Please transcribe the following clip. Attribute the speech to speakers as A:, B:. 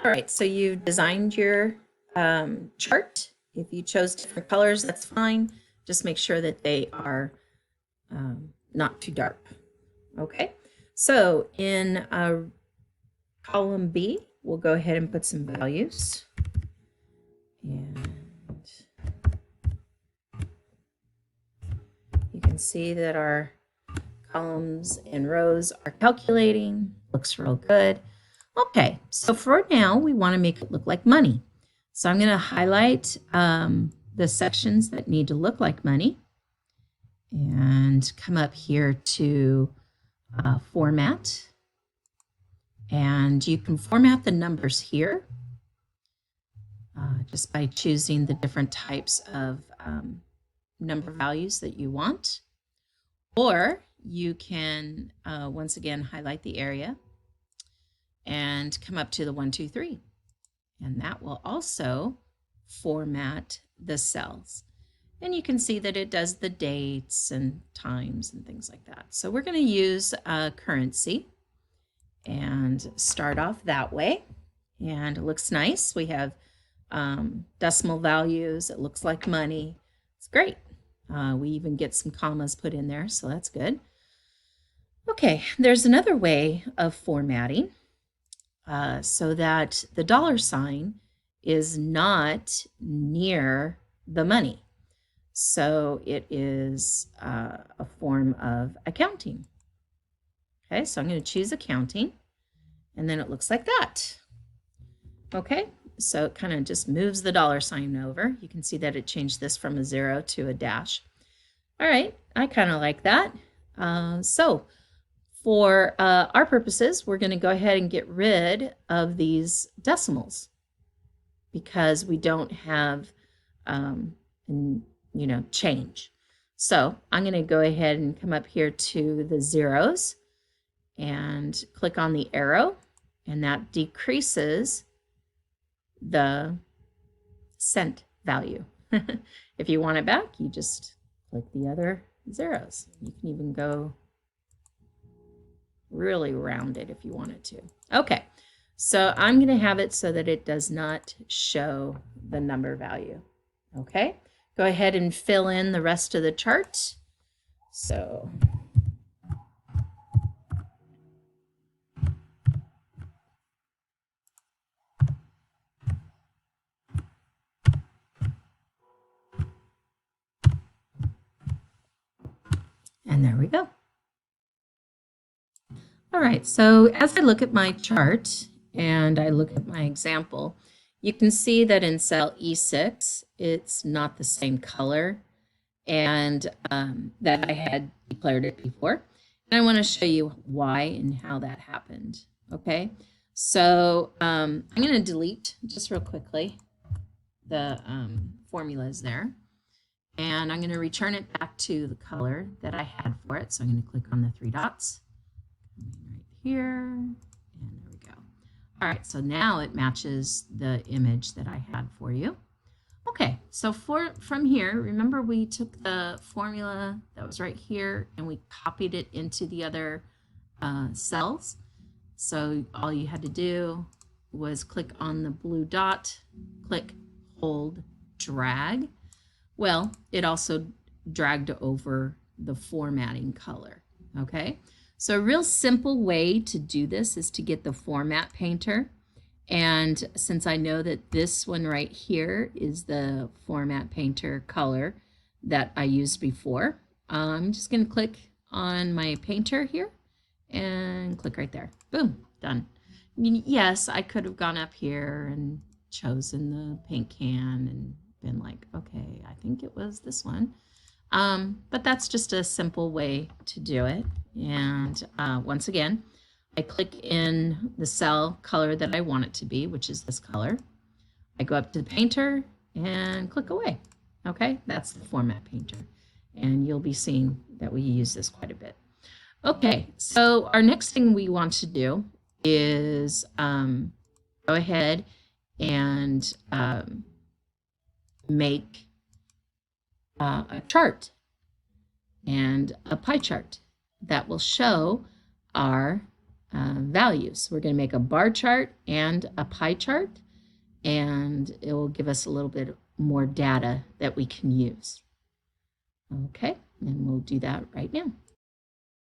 A: All right, so you designed your chart. If you chose different colors, that's fine. Just make sure that they are not too dark. Okay, so in column B, we'll go ahead and put some values. And you can see that our columns and rows are calculating. Looks real good. Okay, so for now, we want to make it look like money. So I'm going to highlight the sections that need to look like money and come up here to format. And you can format the numbers here just by choosing the different types of number values that you want. Or you can, once again, highlight the area and come up to the 1, 2, 3. And that will also format the cells. And you can see that it does the dates and times and things like that. So we're going to use currency and start off that way. And it looks nice. We have decimal values. It looks like money. It's great. We even get some commas put in there, so that's good. Okay, there's another way of formatting so that the dollar sign is not near the money. So it is a form of accounting. Okay, so I'm going to choose accounting, and then it looks like that. Okay, so it kind of just moves the dollar sign over. You can see that it changed this from a 0 to a dash. All right, I kind of like that. So for our purposes, we're going to go ahead and get rid of these decimals because we don't have, change. So I'm going to go ahead and come up here to the zeros and click on the arrow, and that decreases the cent value. If you want it back, you just click the other zeros. You can even go really round it if you wanted to. Okay, so I'm going to have it so that it does not show the number value. Okay, go ahead and fill in the rest of the chart. So and there we go. All right, so as I look at my chart and I look at my example, you can see that in cell E6, it's not the same color and that I had declared it before. And I want to show you why and how that happened. Okay, so I'm going to delete just real quickly the formulas there. And I'm going to return it back to the color that I had for it. So I'm going to click on the 3 dots right here, and there we go. All right, so now it matches the image that I had for you. Okay, so from here, remember we took the formula that was right here and we copied it into the other cells. So all you had to do was click on the blue dot, click, hold, drag. Well, it also dragged over the formatting color, okay? So a real simple way to do this is to get the format painter. And since I know that this one right here is the format painter color that I used before, I'm just going to click on my painter here and click right there. Boom, done. I mean, yes, I could have gone up here and chosen the paint can and been like, okay, I think it was this one. But that's just a simple way to do it. And once again, I click in the cell color that I want it to be, which is this color. I go up to the painter and click away. Okay, that's the format painter. And you'll be seeing that we use this quite a bit. Okay, so our next thing we want to do is go ahead and make a chart and a pie chart that will show our values. We're going to make a bar chart and a pie chart, and it will give us a little bit more data that we can use. Okay, and we'll do that right now.